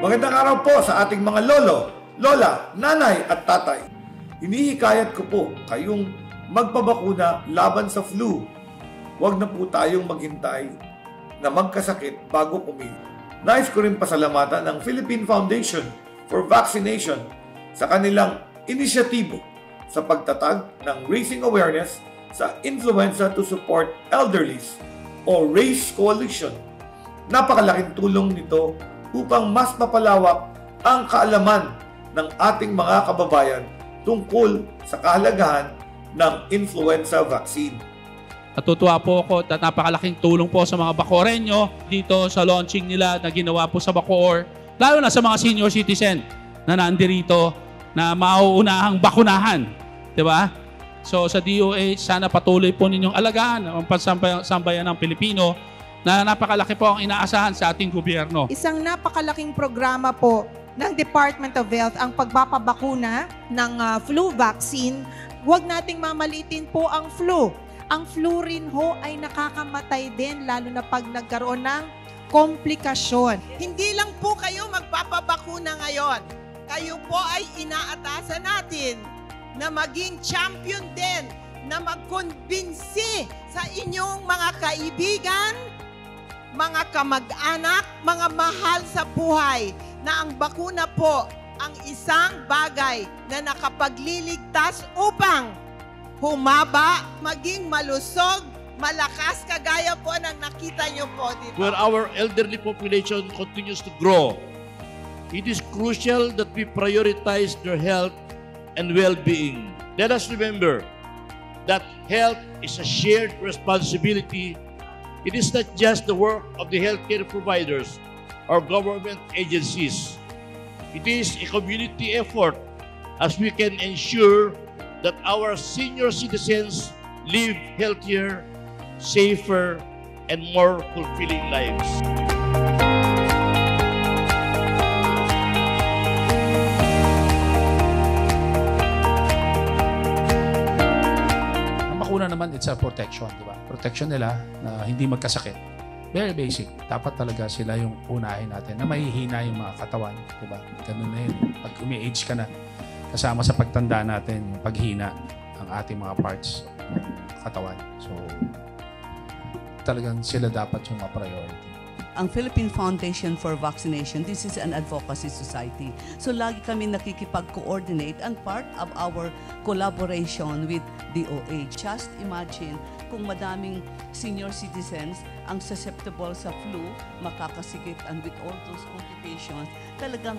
Magandang araw po sa ating mga lolo, lola, nanay at tatay. Hinihikayat ko po kayong magpabakuna laban sa flu. Huwag na po tayong maghintay na magkasakit bago pumili. Nais ko rin pasalamatan ng Philippine Foundation for Vaccination sa kanilang inisyatibo sa pagtatag ng Raising Awareness sa Influenza to Support Elderlies o RAISE Coalition. Napakalaking tulong nito upang mas mapalawak ang kaalaman ng ating mga kababayan tungkol sa kahalagahan ng influenza vaccine. Natutuwa po ako at napakalaking tulong po sa mga Bacoreño dito sa launching nila na ginawa po sa Bacoor, lalo na sa mga senior citizen na nandirito na mauunahang bakunahan. Diba? So sa DOH, sana patuloy po ninyong alagaan ang pansambayan ng Pilipino na napakalaki po ang inaasahan sa ating gobyerno. Isang napakalaking programa po ng Department of Health ang pagpapabakuna ng flu vaccine. Huwag nating mamalitin po ang flu. Ang flu rin ho ay nakakamatay din lalo na pag nagkaroon ng komplikasyon. Hindi lang po kayo magpapabakuna ngayon. Kayo po ay inaatasan natin na maging champion din, na magkonbinsi sa inyong mga kaibigan, mga kamag-anak, mga mahal sa buhay na ang bakuna po ang isang bagay na nakapagliligtas upang humaba, maging malusog, malakas, kagaya po ng nakita nyo po, di ba? Where our elderly population continues to grow, it is crucial that we prioritize their health and well-being. Let us remember that health is a shared responsibility. It is not just the work of the healthcare providers or government agencies. It is a community effort as we can ensure that our senior citizens live healthier, safer, and more fulfilling lives. Ang bakuna naman, it's a protection, di ba? Protection nila na hindi magkasakit. Very basic. Dapat talaga sila yung unahin natin na mahihina yung mga katawan, di ba? Ganun na yun. Pag umi-age ka na, kasama sa pagtanda natin yung paghina ng ating mga parts ng katawan. So, talagang sila dapat yung priority. Ang Philippine Foundation for Vaccination, this is an advocacy society. So lagi kami nakikipag-coordinate and part of our collaboration with DOH. Just imagine kung madaming senior citizens ang susceptible sa flu, makakasikip, and with all those complications, talagang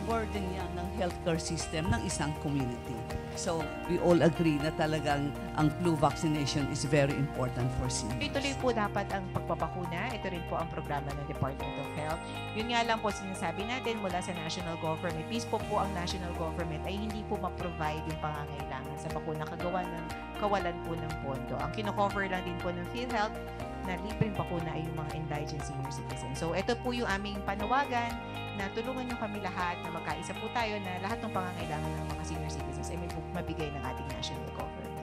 burden yan ng healthcare system ng isang community. So, we all agree na talagang ang flu vaccination is very important for seniors. Ituloy po dapat ang pagpapakuna. Ito rin po ang programa ng Department of Health. Yun nga lang po sinasabi natin mula sa national government. Please po ang national government ay hindi po ma-provide yung pangangailangan sa bakuna kagawa ng kawalan po ng pondo. Ang kino-cover lang din po ng PhilHealth na libreng bakuna ay yung mga indigent senior citizens. So, ito po yung aming panawagan na tulungan nyo kami lahat na magkaisa po tayo na lahat ng pangangailangan ng mga senior citizens ay may mabigay ng ating national government.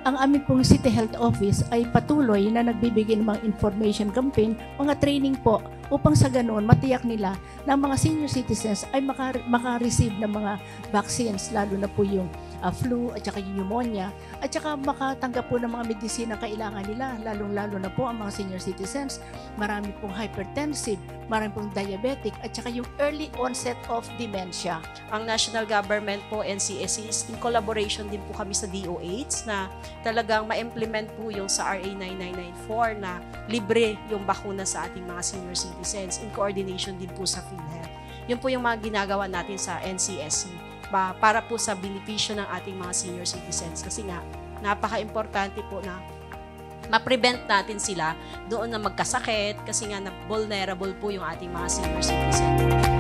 Ang aming pong City Health Office ay patuloy na nagbibigay ng mga information campaign, mga training po, upang sa ganoon matiyak nila na ang mga senior citizens ay maka-receive ng mga vaccines, lalo na po yung flu at saka yung pneumonia, at saka makatanggap po ng mga medisina na kailangan nila, lalong-lalo na po ang mga senior citizens. Marami pong hypertensive, marami pong diabetic, at saka yung early onset of dementia. Ang national government po, NCSC, in collaboration din po kami sa DOH na talagang ma-implement po yung sa RA 9994 na libre yung bakuna sa ating mga senior citizens in coordination din po sa PhilHealth. Yun po yung mga ginagawa natin sa NCSC para po sa benepisyo ng ating mga senior citizens kasi nga napaka-importante po na ma-prevent natin sila doon na magkasakit kasi nga na vulnerable po yung ating mga senior citizens.